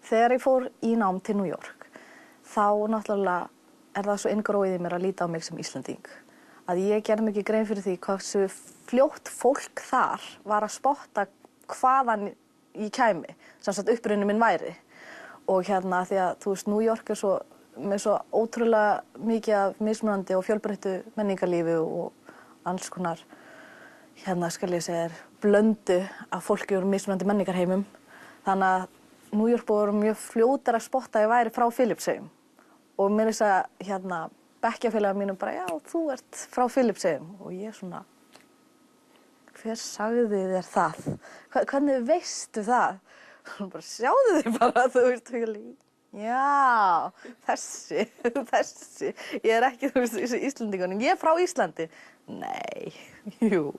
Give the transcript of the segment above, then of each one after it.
Þegar ég fór í nám til New York, þá náttúrulega það svo inngróið í mér að líta á mig sem Íslending. Að ég gerði mig ekki grein fyrir því hversu fljótt fólk þar var að spotta hvaðan ég kæmi, sem sagt uppruni minn væri. Og því að, þú veist, New York svo, með svo ótrúlega mikið af mismunandi og fjölbreyttu menningarlífi og alls konar, skal ég segja, blöndu af fólki úr mismunandi menningarheimum. Þannig að New York voru mjög fljótar að spotta að ég væri frá Filippseyjum. Og mér að bekkjarfélagar mínum bara, já, þú ert frá Filippseyjum. Og ég svona, hver sagði þér það? Hvernig veistu það? Og bara, sjáðu þig bara, þú veist, já, þessi. Ég ekki, þú veist, þessi Íslendingunum. Ég frá Íslandi. Nei, jú.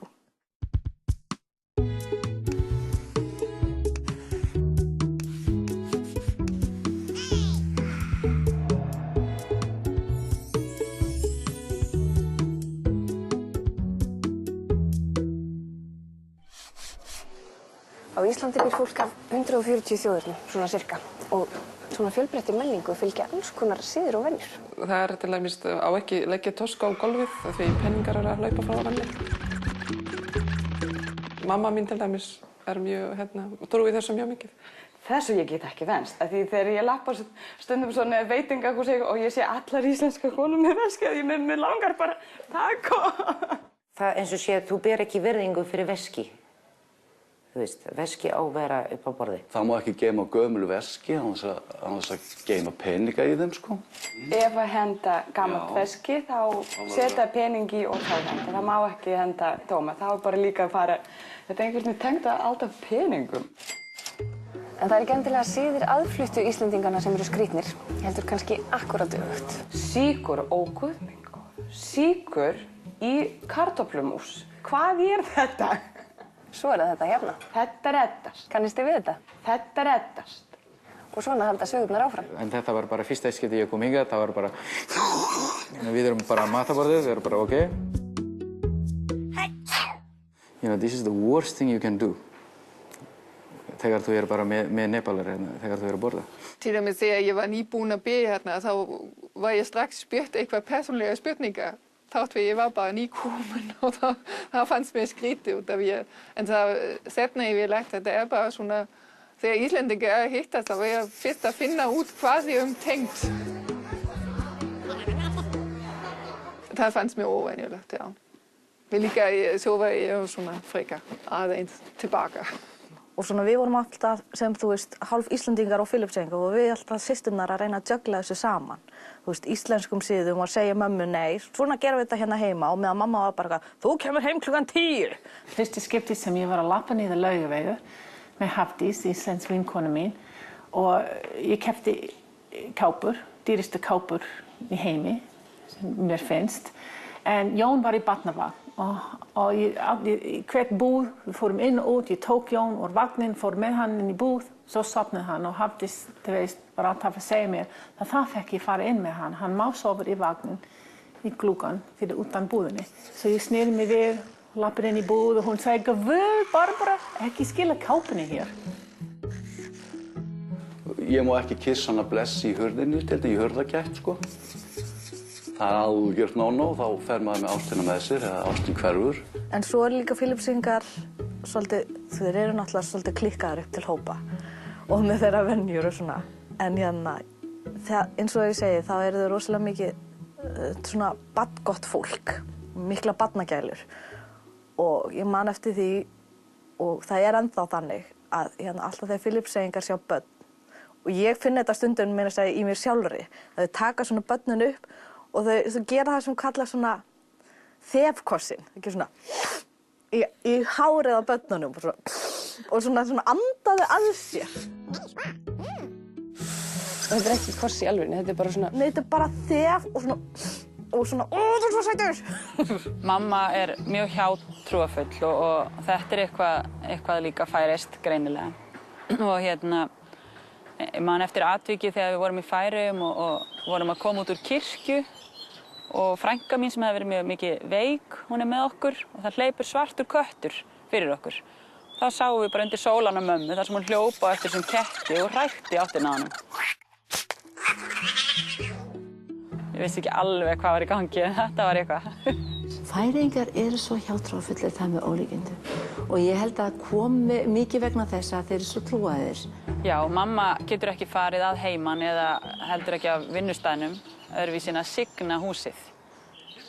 Á Íslandi býr fólk af 140 þjóðurnum, svona cirka. Og svona fjölbreyttri menningu fylgja alls konar siðir og venjur. Það til dæmis á ekki leggja tösku á gólfið því peningar að hlaupa frá vanni. Mamma mín til dæmis mjög, trúi þessu mjög mikið. Þessu ég get ekki venst, af því þegar ég lappa stundum svona veitingahúsi og ég sé allar íslenska konur með veski að mig langar bara taco. Það eins og sé að þú ber ekki virðingu fyrir veski. Þú veist, veski á að vera upp á borði. Það má ekki geyma gömul veski án þess að geyma peninga í þeim, sko. Ef að henda gamalt veski, þá setja pening í og þá henda. Það má ekki henda tóma. Það er bara líka að fara, þetta einhvern veginn tengt að alltaf peningum. En það ekki endilega siðir aðfluttu Íslendingana sem eru skrýtnir, heldur kannski akkúrat öfugt. Síkur, ó guð minn góður. Síkur í kartöflumús. Hvað þetta? Svo það þetta hérna. Þetta reddast. Kannist þið við þetta? Þetta reddast. Og svona halda sögurnar áfram. En þetta var bara fyrsta skipti ég kom hingað, það var bara... Við erum bara á mataborðið, við erum bara ok. You know, this is the worst thing you can do. Þegar þú bara með Nepalar, þegar þú að borða. Til dæmis þegar ég var nýbúin að byrja hérna, þá var ég strax spurt eitthvað persónlega spurningar. Þátt við ég var bara nýkomin og það fannst mér skrítið út af ég. En það setna ég lagt að það bara svona, þegar Íslendingar hittast, þá ég fyrst að finna út hvað þið tengt. Það fannst mér óvenjulegt, já. Við líka, svo var ég svona frekar aðeins tilbaka. Og svona við vorum alltaf sem, þú veist, hálf Íslendingar og Filippseyingar og við alltaf systurnar að reyna að juggla þessu saman. Þú veist, íslenskum siðum og segja mömmu nei, svona gerum við þetta hérna heima og meðan mamma var bara, þú kemur heim klukkan 10. Fyrsta skipti sem ég var að labba niður Laugaveg með Hafdís, íslensk vinkona mín, og ég keypti kápur, dýrustu kápur í heimi, sem mér finnst, en Jón var í barnavagn. Og í hvert búð, við fórum inn og út, ég tók Jón úr vagnin, fór með hann inn í búð, svo sofnaði hann og Hafdís, þú veist, var alltaf að segja mér að það fekk ég fara inn með hann má sofa í vagnin, í gluggan, fyrir utan búðinni. Svo ég sneri mig við, lappir inn í búð og hún sagði, Guð, Barbara, ekki skila kápunni hér. Ég má ekki kissa hana bless í hurðinni, í hurðargætt, sko. Það að þú gjört nóg, þá fer maður með ástina með sér, eða ástin hverfur. En svo líka Filippseyingar svolítið, þeir eru náttúrulega svolítið klikkaðir upp til hópa og með þeirra venjur og svona. En eins og ég segi, þá eru þau rosalega mikið svona barngott fólk, mikla barnagælur. Og ég man eftir því, og það ennþá þannig, að alltaf þegar Filippseyingar sjá börn, og ég finn þetta stundum meira að segja í mér sjálfri, að þau taka svona börnin upp og þau gera það sem kalla svona þefkossin, ekki svona í hárið á börnunum og svona andaðu að sér. Þetta ekki koss í alvörunni, þetta bara svona... Nei, þetta bara þef og svona, ó, þú ert svo sætur! Mamma mjög hjátrúarfull og þetta eitthvað líka færist greinilega. Og ég man eftir atviki þegar við vorum í Færeyjum og vorum að koma út úr kirkju og frænka mín sem hefði verið mjög mikið veik, hún með okkur og það hleypur svartur köttur fyrir okkur. þá sáum við bara undir sólan á mömmu þar sem hún hljóp á eftir þessum ketti og hrækti í áttina að honum. Ég vissi ekki alveg hvað var í gangi, en þetta var eitthvað. Færeyingar eru svo hjátrúarfullir það með ólíkindum og ég held að komi mikið vegna þess að þeir eru svo trúaðir. Já, mamma getur ekki farið að heiman eða heldur ekki af vinnustæðnum öðruvísi en að signa húsið.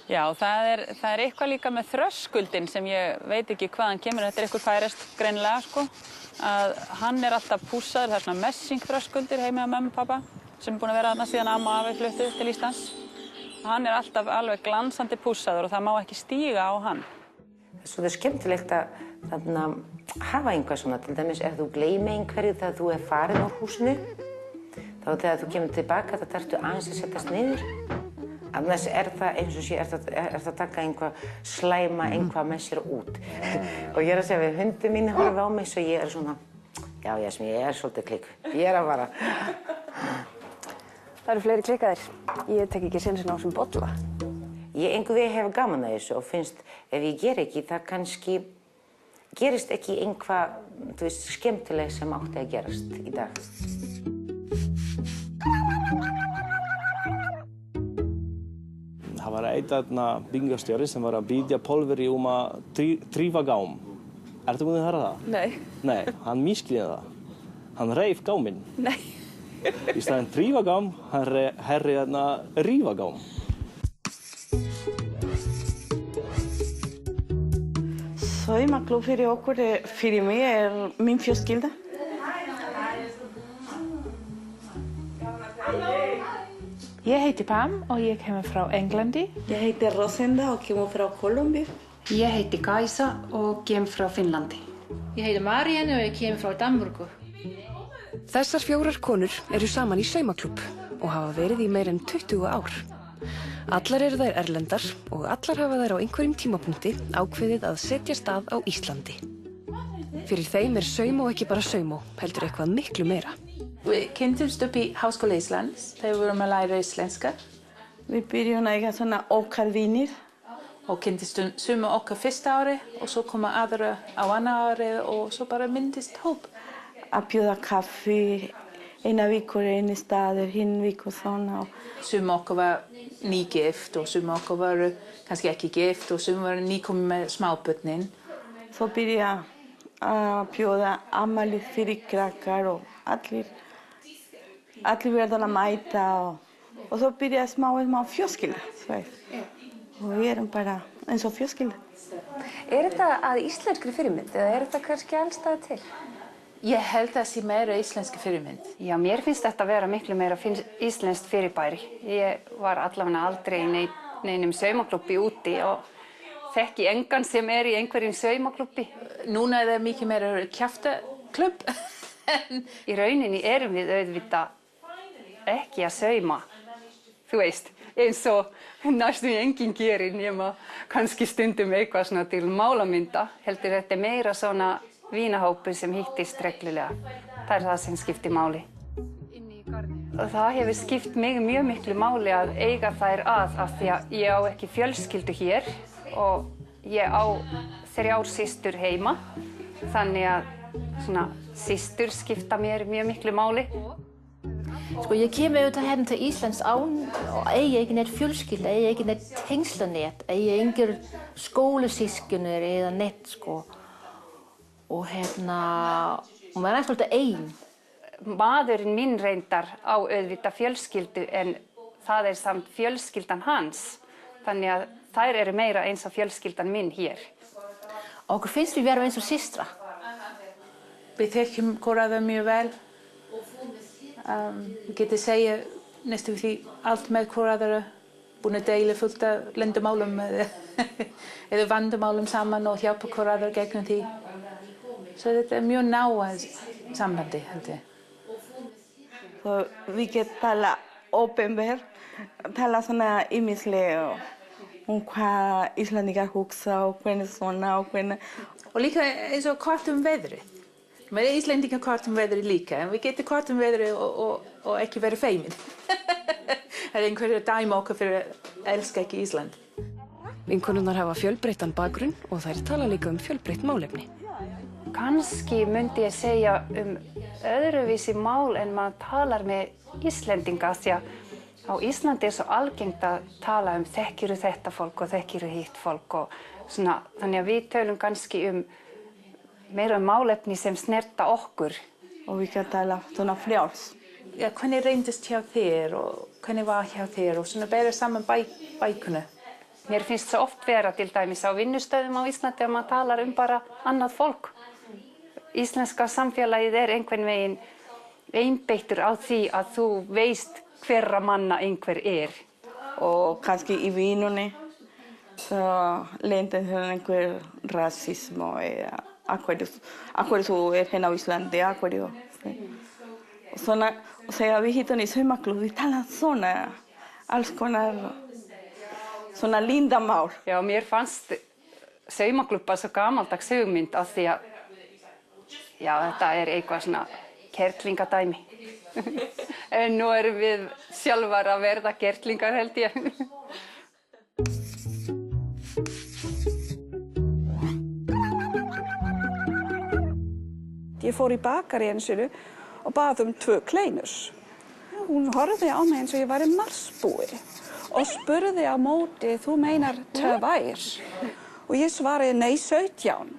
Já, það er eitthvað líka með þröskuldinn sem ég veit ekki hvaðan kemur. Þetta er eitthvað færest greinilega, sko. Að hann er alltaf pússaður, það er svona messingþröskuldur heima á mömmu og pappa sem er búin að vera þarna síðan amma og afi fluttu til Íslands. Hann er alltaf alveg glansandi pússaður og það má ekki stíga á hann. Svo það er skemmtilegt að hafa einhvað svona, til dæmis ef þú gleymi einhverju þegar þú farin úr húsinu, þá þegar þú kemur tilbaka þá þarftu aðeins að setjast niður. Annars það eins og sé, það taka einhvað slæma einhvað með sér út. Og ég að segja við hundum mín horfa á mig svo ég svona, já, ég svolítið klikk, ég að fara. Það eru fleiri klikkaðir. Ég tek ekki sénsinn á sem bolla. Ég einhvern veginn hef gaman að þessu og finnst ef ég ger ekki, það kannski gerist ekki einhvað, þú veist, skemmtileg sem átti að gerast í dag. Það var einn byggingarstjóri sem var að biðja Pólverji að þrífa gám. Ertu búin að heyra það? Nei. Nei, hann misklíði það. Hann reif gáminn. Nei. Í staðinn þrífa gám, hann rífa gám. Saumaklubb fyrir okkur, fyrir mig min fjölskylda. Ég heiti Pam og ég kemur frá Englandi. Ég heiti Rosenda og kemur frá Kólumbíu. Ég heiti Kajsa og kemur frá Finnlandi. Ég heiti Marianne og ég kemur frá Danmörku. Þessar 4 konur eru saman í saumaklúbb og hafa verið í meira en 20 ár. Allar eru þær erlendar og allar hafa þær á einhverjum tímapunkti ákveðið að setjast að á Íslandi. Fyrir þeim saumó ekki bara saumó, heldur eitthvað miklu meira. Við kynntumst upp í Háskóla Íslands þegar við vorum að læra íslenska. Við byrjum að eiga svona okkar vinir. Og kynntist suma okkar fyrsta ári og svo koma aðra á annað ári og svo bara myndist hóp. Að bjóða kaffi, eina vikur einu staður, hinn vikur svona. Suma okkar var nýgift og suma okkar var kannski ekki gift og suma var nýkomin með smábörnin. Svo byrja að bjóða afmæli fyrir krakkar og allir verða að mæta og svo byrja smá fjölskylda. Og við erum bara eins og fjölskylda. Þetta að íslenskri fyrirmynd eða þetta kannski alls staðar til? Ég held að það sé meira íslenski fyrirmynd. Já, mér finnst þetta að vera miklu meira íslenskt fyrirbæri. Ég var allavega aldrei í neinum saumaklúbbi úti og þekki engan sem í einhverjum saumaklúbbi. Núna er það mikið meira kjaftaklubb. Í rauninni erum við auðvitað ekki að sauma. Þú veist, eins og næstum enginn gerir nema kannski stundum eitthvað svona til málamynda. Heldur þetta meira svona vinahópur sem hittist reglulega. Það er það sem skiptir máli. Það hefur skipt mig mjög miklu máli að eiga þær af því að ég á ekki fjölskyldu hér og ég á 3 systur heima. Þannig að svona systur skipta mér mjög miklu máli. Sko, ég kemur auðvitað hérna til Íslands án og eigi ekki neitt fjölskylda, eigi ekki neitt tengslanet, eigi engir skólasystkini eða neitt, sko. Og maður er svolítið ein. Maðurinn minn reyndar á auðvitað fjölskyldu en það er samt fjölskyldan hans. Þannig að þær eru meira eins og fjölskyldan minn hér. Okkur finnst við vera eins og systra. Við þekkjum hvor aðra mjög vel. Við getum segja næstum því allt með hvor aðra. Búin að deila fullt af leyndarmálum eða vandamálum saman og hjálpa hvor aðra gegnum því. Så þetta er mjög náið sambandi, held ég. Við getum tala opinber, tala svona ýmislega hvað Íslendingar hugsa og hvernig svona og hvernig. Og líka eins og kort veðrið. Með Íslendingar kort veðrið líka, en við getum kort veðrið og ekki verið feimin. Það er einhverju dæma okkur fyrir að elska ekki Ísland. Vinkonurnar hafa fjölbreyttan bakgrunn og þær tala líka fjölbreytt málefni. kannski myndi ég segja öðruvísi mál en maður talar með Íslendinga því að á Íslandi svo algengt að tala þekkirðu þetta fólk og þekkirðu hitt fólk og svona, þannig að við tölum kannski meira málefni sem snerta okkur. Og við kan tala svona frjáls. Ja, hvernig reyndist hjá þér og hvernig var hjá þér og svona bera saman bækuna? Mér finnst svo oft vera til dæmis á vinnustöðum á Íslandi að maður talar bara annað fólk. Íslenska samfélagið einhvern veginn einbeittur á því að þú veist hverra manna einhver Og kannski í vinnunni så lendir einhver rasismo eða af hverju þú hérna á Íslandi, af hverju. Og svona, og þegar við hittum í saumaklúbb, við tala svona, alls konar svona lindamál. Já, mér fannst saumaklúbba svo gamaldags hugmynd af því að já, þetta eitthvað svona kerlingadæmi. En nú erum við sjálfar að verða kerlingar held ég. Ég fór í bakari einu sinni og bað 2 kleinur. Hún horfði á mig eins og ég væri marsbúi og spurði á móti, þú meinar 2? Og ég svaraði nei, 17.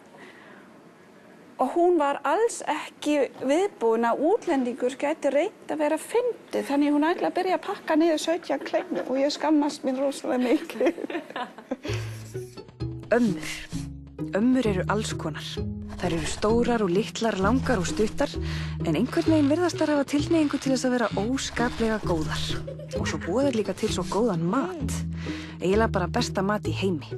Og hún var alls ekki viðbúin að útlendingur gæti reynt að vera fyndið, þannig hún ætlaði að byrja að pakka niður 17 kleinur og ég skammast mín rosalega mikið. Ömmur eru alls konar. Þær eru stórar og litlar, langar og stuttar, en einhvern veginn virðast þær hafa tilhneigingu til þess að vera óskaplega góðar. Og svo búa þær líka til svo góðan mat. Eiginlega bara besta mat í heimi.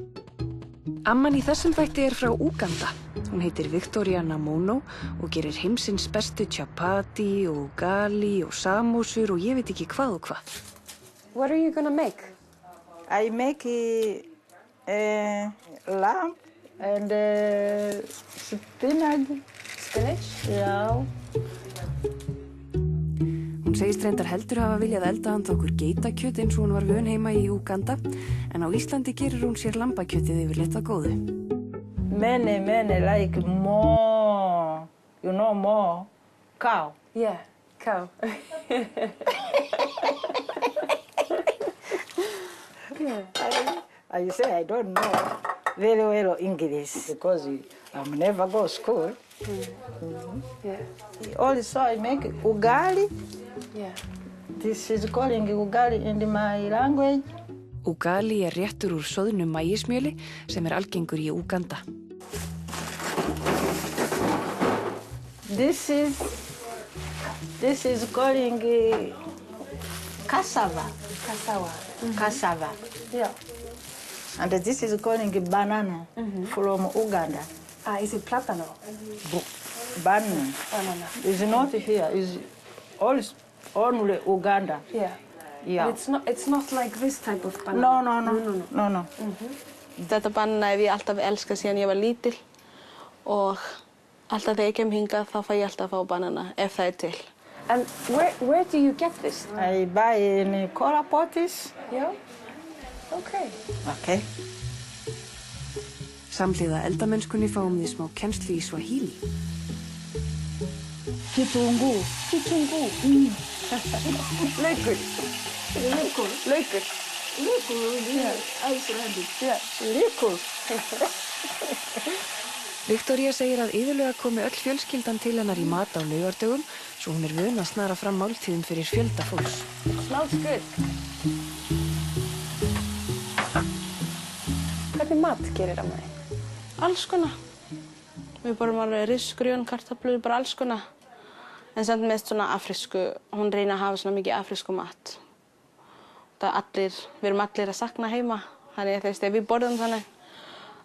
Amman í þessum þætti frá Úganda. Hún heitir Victoria Namono og gerir heimsins bestu chapati og ugali og samosur og ég veit ekki hvað og hvað. What are you gonna make? I make lamb and spinach. Spinach? Já. Hún segist reyndar heldur hafa viljað elda handa okkur geitakjöt eins og hún var vön heima í Úganda, en á Íslandi gerir hún sér lambakjötið yfirleitt að góðu. Many like more, you know, more cow. Yeah, cow. I say I don't know very well English because I never go to school. Yeah. Also, I make ugali. Yeah. This is calling ugali in my language. Ugali réttur úr soðnu maísmjöli sem algengur í Úganda. This is calling cassava. Cassava. Yeah. And this is calling banana from Uganda. Is it plátano? Banana. It's not here. It's only Uganda. Yeah. Yeah. It's not like this type of banana. No. Þetta banana hef ég alltaf elskað síðan ég var lítil og alltaf þegar ég kem hingað þá fæ ég alltaf að fá banana ef það til. And where do you get this? I buy in cola pots. Yeah. Okay. Okay. Samhliða eldamennskunni fáum við smá kennslu í Swahili. Kitunguu. Laukur. Victoria segir að iðulega komi öll fjölskyldan til hennar í mat á laugardögum, svo hún vön að snara fram máltíðum fyrir fjölda fólks. Smells good. Hvernig mat gerir amma þín? Alls konar. Við borðum alveg risk, grjón, kartöflur, bara alls konar. En samt mest svona afrísku, hún reynir að hafa svona mikið afrísku mat. Við erum allir að sakna heima, þannig að þegar við borðum þannig,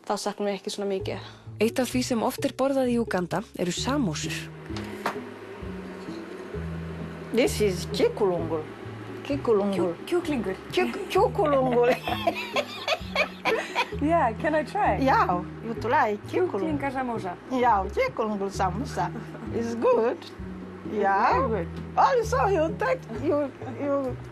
þá saknum við ekki svona mikið. Eitt af því sem oft borðað í Úganda eru samosur. This is kjúklungur. Kjúklungur. Yeah, can I try? Yeah, you try kjúklungur. Kjúklingar samosa. Yeah, kjúklungur samosa. It's good. Yeah. Very good. Also, you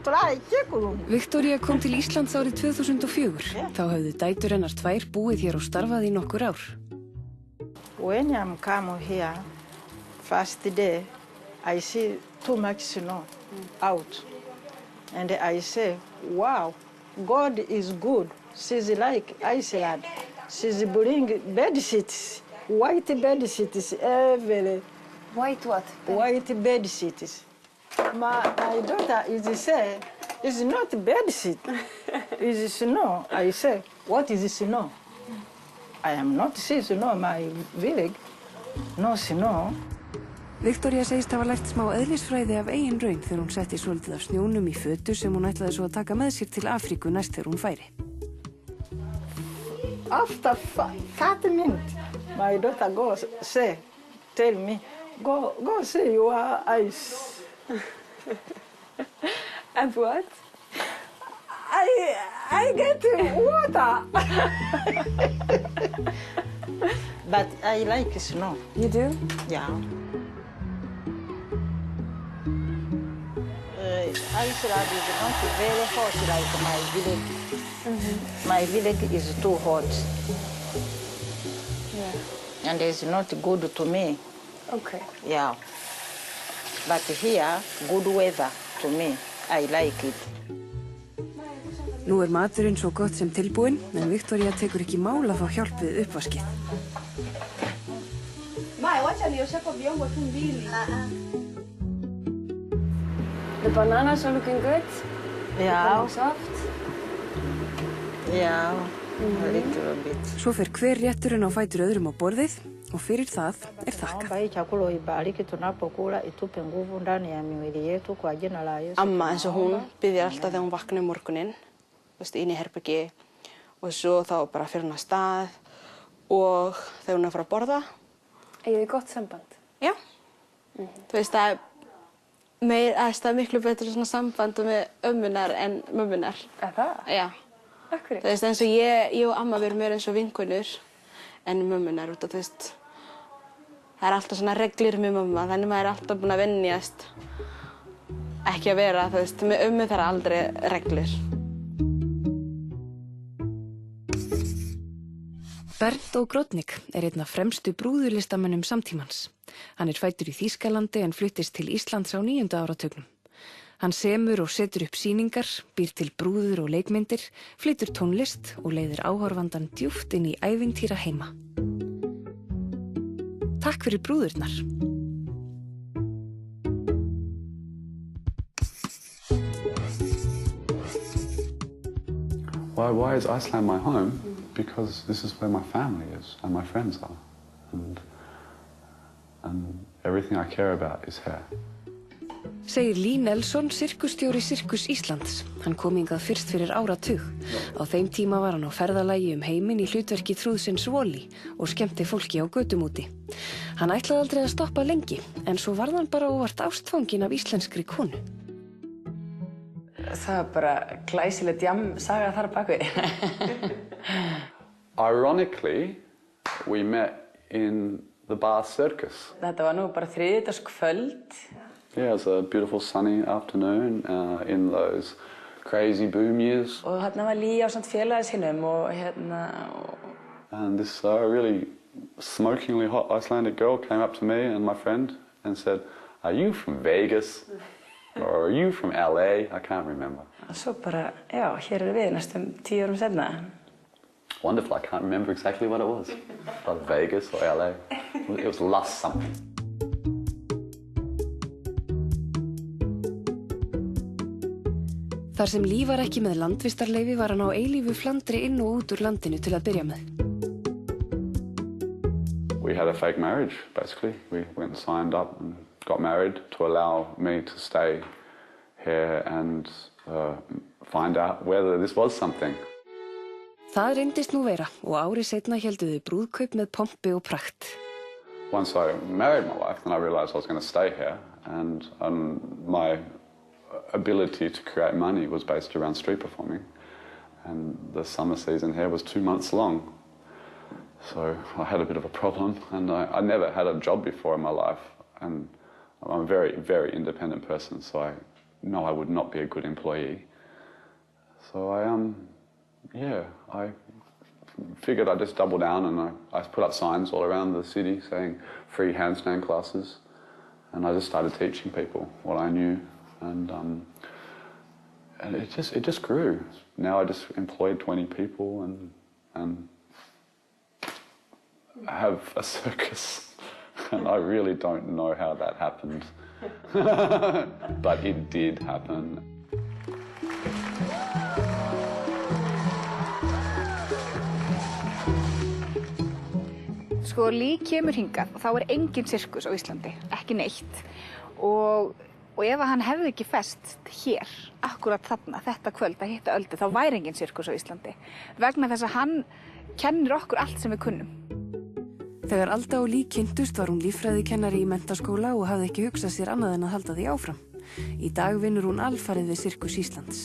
try kjúklungur. Victoria kom til Íslands árið 2004. Þá höfðu dætur hennar 2 búið hér og starfað í nokkur ár. When I'm come here, first day, I see too much snow out. And I say, wow, God is good. She's like Iceland. She's bring bed sheets, white bed sheets every. White what? White bed sheets. My daughter is say, it's not bed sheet, it's snow. I say, what is snow? I am not see snow, my village, no snow. Viktoría segist hafa lært smá eðlisfræði af eigin raun þegar hún setti svolítið af snjónum í fötu sem hún ætlaði svo að taka með sér til Afríku næst þegar hún færi. After 30 minutes, my daughter goes say, tell me, go see your eyes. And what? I get water. But I like snow. You do? Yeah. Iceland is not very hot like my village. My village is too hot. Yeah. And it's not good to me. Okay. Yeah. But here, good weather to me. I like it. Nú maturinn svo gott sem tilbúinn, en Viktoría tekur ekki mál að fá hjálp við uppvaskið. The bananas are looking good. Yeah. Soft. Yeah, a little bit. Svo fer hver rétturinn á fætur öðrum á borðið og fyrir það þakkað. Naomba hii chakula uibariki tunapokula itupe nguvu ndani ya miili yetu kwa jina la Yesu. Amma eins og hún biðjar alltaf þegar hún vaknar morguninn, inn í herbergi og svo þá bara fyrir hún af stað og þegar hún fara að borða. Eigið þið gott samband? Já. Þú veist það er miklu betur svona samband með ömmunar en mömmunar. Það? Já. Akkur? Þú veist eins og ég og amma verum meira eins og vinkonur en mömmunar út af þú veist það er alltaf svona reglur með mamma þannig maður er alltaf búin að venjast ekki að vera þú veist með ömmu það er aldrei reglur. Bernd Ogrodnik einn af fremstu brúðurlistamönnum samtímans. Hann fæddur í Þýskalandi en fluttist til Íslands á 9. áratugnum. Hann semur og setur upp sýningar, býr til brúður og leikmyndir, flytur tónlist og leiðir áhorfandan djúpt inn í ævintýra heima. Takk fyrir brúðurnar. Why is Iceland my home? Because this is where my family is and my friends are. And everything I care about is here. Segir Lee Nelson, sirkusstjóri Sirkus Íslands. Hann kom hingað fyrst fyrir áratug. Á þeim tíma var hann á ferðalagi heiminn í hlutverki trúðsins Wall-E og skemmti fólki á götum úti. Hann ætlaði aldrei að stoppa lengi, en svo varð hann bara óvart ástfanginn af íslenskri konu. Það bara glæsileg djamsaga þar bakvið. Ironically, we met in the bar Circus. Þetta var nú bara þriðjudagskvöld. Yeah, it was a beautiful sunny afternoon in those crazy boom years. Og hérna var Lee ásamt félagi sínum og And this really smokingly hot Icelandic girl came up to me and my friend and said, "Are you from Vegas? Or are you from LA?" I can't remember. Og svo bara, já, hér við næstum 10 árum seinna. Wonderful, I can't remember exactly what it was. But Vegas or LA. It was lust something. Þar sem Lee var ekki með landvistarleyfi var hann á eilífu flandri inn og út úr landinu til að byrja með. We had a fake marriage, basically. We went and signed up and got married to allow me to stay here and find out whether this was something. Það reyndist nú vera og ári seinna héldu þau brúðkaup með pompi og prakt. Once I married my wife, then I realized I was going to stay here and my ability to create money was based around street performing, and the summer season here was 2 months long. So I had a bit of a problem, and I never had a job before in my life, and I'm a very, very independent person, so I know I would not be a good employee. So I figured I'd just double down, and I put up signs all around the city saying free handstand classes, and I just started teaching people what I knew, and it just grew. Now I just employed 20 people and have a circus, and I really don't know how that happened, but it did happen. Sko, Lee kemur hingað og þá engin sirkus á Íslandi, ekki neitt. Og ef hann hefði ekki fest hér, akkurat þarna, þetta kvöld að hitta Öldu, þá væri engin sirkus á Íslandi. Vegna þess að hann kennir okkur allt sem við kunnum. Þegar Alda og Lee kynntust var hún líffræðikennari í menntaskóla og hafði ekki hugsað sér annað en að halda því áfram. Í dag vinnur hún alfarið við Sirkus Íslands.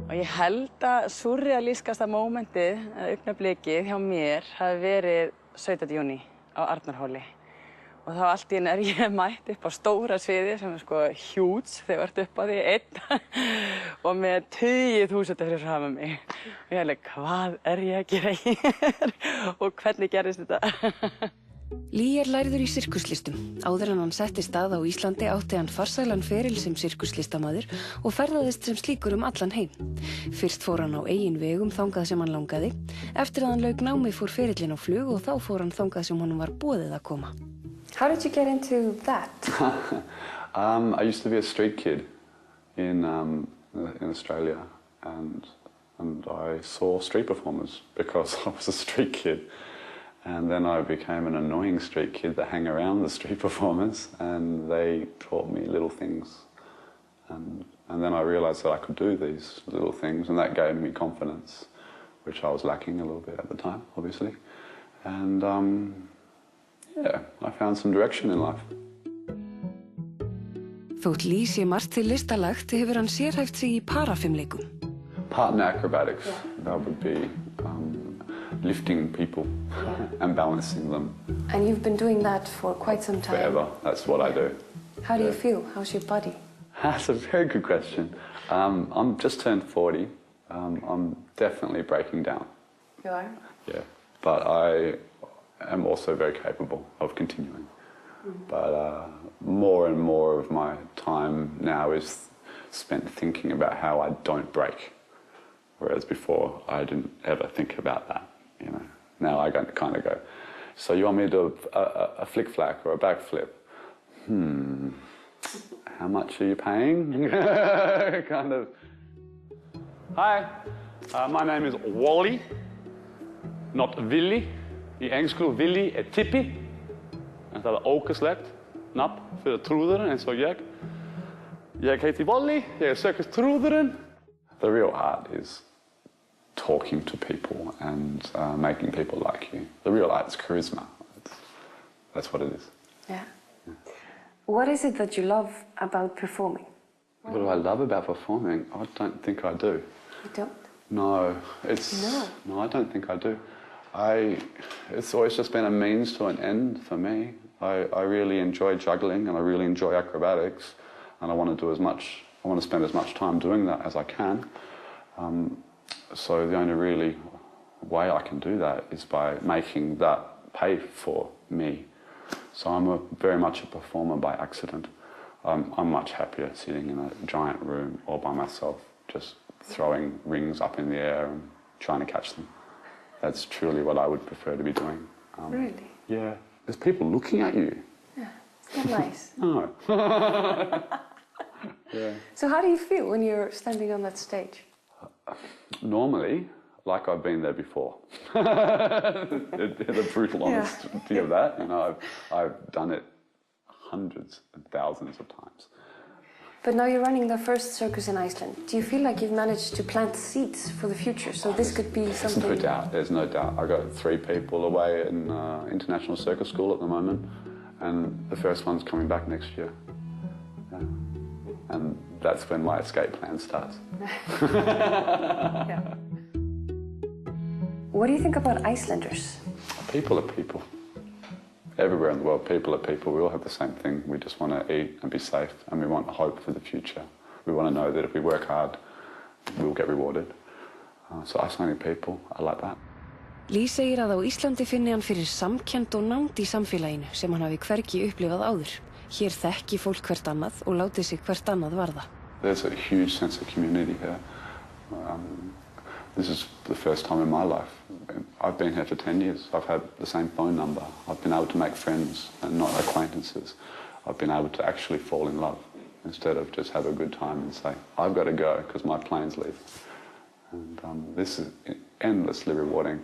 Og ég held að surrealískasta mómentið, augnablikið hjá mér, hafi verið 17. júní á Arnarhóli. Og þá allt í einu ég mætt upp á stóra sviði sem er sko hjúts þegar ég upp á því einn og með 10.000 fyrir fram mig. Og ég alveg, hvað ég að gera hér og hvernig gerðist þetta? Lee lærður í sirkuslistum. Áður en hann settist að á Íslandi átti hann farsælan feril sem sirkuslistamaður og ferðaðist sem slíkur allan heim. Fyrst fór hann á eigin vegum þangað sem hann langaði. Eftir að hann lauk námi fór ferillinn á flug og þá fór hann þangað sem honum var boðið að koma. How did you get into that? I used to be a street kid in Australia, and I saw street performers because I was a street kid. And then I became an annoying street kid that hang around the street performers, and they taught me little things. And then I realised that I could do these little things, and that gave me confidence, which I was lacking a little bit at the time, obviously. And yeah, I found some direction in life. Þótt Lee sé margt til listalagt hefur hann sérhæft sig í parafimleikum. Partner acrobatics, that would be lifting people and balancing them. And you've been doing that for quite some time. Forever, that's what I do. How do you feel? How's your body? That's a very good question. I'm just turned 40. I'm definitely breaking down. You are? Yeah, but I am also very capable of continuing. But more and more of my time now is spent thinking about how I don't break. Whereas before, I didn't ever think about that, you know. Now I kind of go, so you want me to do a flick-flack or a backflip? How much are you paying? Kind of. Hi, my name is Wally, not Willy. Í ensku Willy tippi. En það ógeðslegt nafn fyrir trúðurinn eins og ég. Ég heiti Wally, ég circus trúðurinn. The real art is talking to people and making people like you. The real art is charisma. That's what it is. Yeah. What is it that you love about performing? What do I love about performing? I don't think I do. You don't? No, no, I don't think I do. It's always just been a means to an end for me. I really enjoy juggling and I really enjoy acrobatics, and I want to spend as much time doing that as I can. So the only really way I can do that is by making that pay for me. So I'm very much a performer by accident. I'm much happier sitting in a giant room all by myself, just throwing rings up in the air and trying to catch them. That's truly what I would prefer to be doing. Really? Yeah. There's people looking at you. Yeah. It's not nice. No. Yeah. So how do you feel when you're standing on that stage? Normally, like I've been there before. The brutal honesty of that. You know, I've done it hundreds and thousands of times. But now you're running the first circus in Iceland. Do you feel like you've managed to plant seeds for the future? So this could be something... There's no doubt, there's no doubt. I've got 3 people away in International Circus School at the moment, and the first one's coming back next year. Yeah. And that's when my escape plan starts. Yeah. What do you think about Icelanders? People are people. Everywhere in the world, people are people. We all have the same thing. We just want to eat and be safe, and we want hope for the future. We want to know that if we work hard, we'll get rewarded. So Icelandic people, I like that. Lee segir að á Íslandi finni hann fyrir samkennd og nánd í samfélaginu sem hann hafi hvergi upplifað áður. Hér þekki fólk hvert annað og láti sig hvert annað varða. There's a huge sense of community here. This is the first time in my life. I've been here for 10 years. I've had the same phone number. I've been able to make friends and not acquaintances. I've been able to actually fall in love instead of just have a good time and say, I've got to go because my planes leave. And this is endlessly rewarding.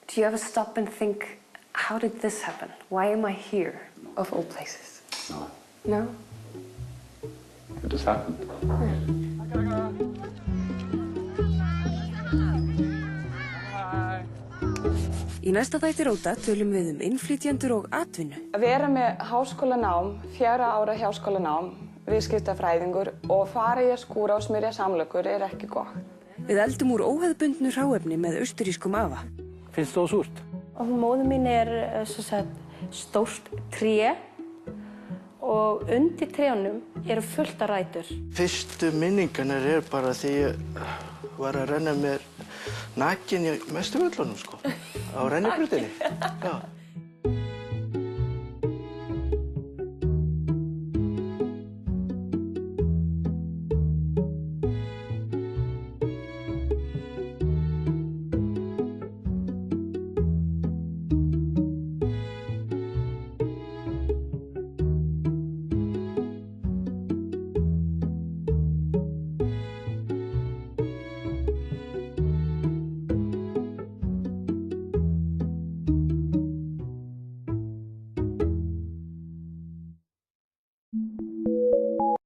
Do you ever stop and think, how did this happen? Why am I here, of all places? No. No? It just happened. Í næsta þætti Róta tölum við innflytjendur og atvinnu. Að vera með háskólanám, 4 ára háskólanám, viðskiptafræðingur og fara í að skúra og smyrja samlokur ekki gott. Við eldum úr óhefðbundnu hráefni með austurískum afa. Finnst það súrt? Móðir mín stórt tré og undir trénum eru fullt af rætur. Fyrstu minningarnar bara því ég var að renna mér nakin í Vesturvöllunum, á rennibrautinni. Já.